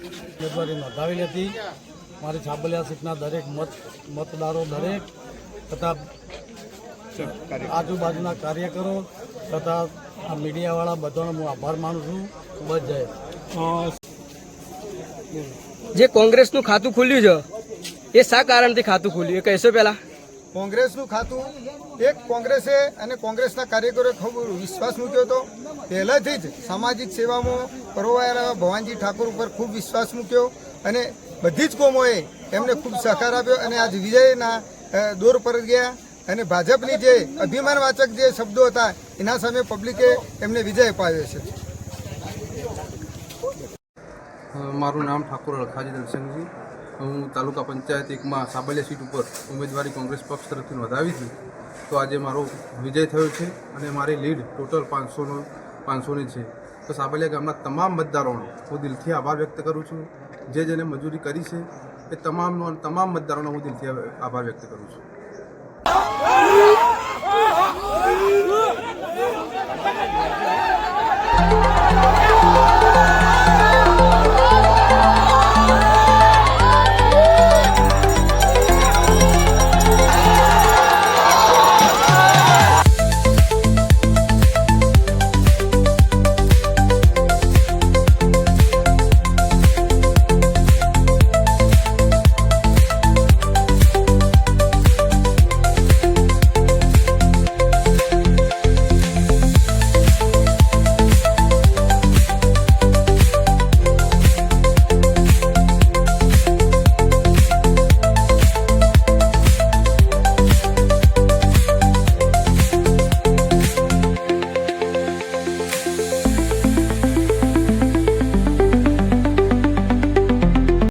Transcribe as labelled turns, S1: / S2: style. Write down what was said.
S1: ઉમેદવારી નોંધાવેલી હતી। મારી સાબલિયા સીટના દરેક મતદારો દરેક તથા આજુબાજુના કાર્યકરો તથા આ મીડિયાવાળા બધાનો હું આભાર માનું છું। ખૂબ જ જય।
S2: જે કોંગ્રેસનું ખાતું ખુલ્યું છે એ શા કારણથી ખાતું ખુલ્યું એ કહેશો પહેલા?
S3: કોંગ્રેસનું ખાતું એક કોંગ્રેસે અને કોંગ્રેસના કાર્યકરોએ ખૂબ વિશ્વાસ મૂક્યો હતો। પહેલાંથી જ સામાજિક સેવામાં પરોવાયેલા ભવાનજી ઠાકોર ઉપર ખૂબ વિશ્વાસ મૂક્યો અને બધી જ કોમોએ એમને ખૂબ સહકાર આપ્યો અને આજ વિજયના દોર પર ગયા અને ભાજપની જે અભિમાનવાચક જે શબ્દો હતા એના સામે પબ્લિકે એમને વિજય અપાવ્યો છે।
S4: મારું નામ ઠાકોર અળખાજી દર્શનજી। હું તાલુકા પંચાયત 1માં સાબલિયા સીટ ઉપર ઉમેદવારી કોંગ્રેસ પક્ષ તરફથી નોંધાવી હતી। તો આજે મારો વિજય થયો છે અને મારી લીડ ટોટલ 500ની છે। તો સાબલિયા ગામના તમામ મતદારોનો હું દિલથી આભાર વ્યક્ત કરું છું। જેને મજૂરી કરી છે એ તમામ મતદારોનો હું દિલથી આભાર વ્યક્ત કરું છું।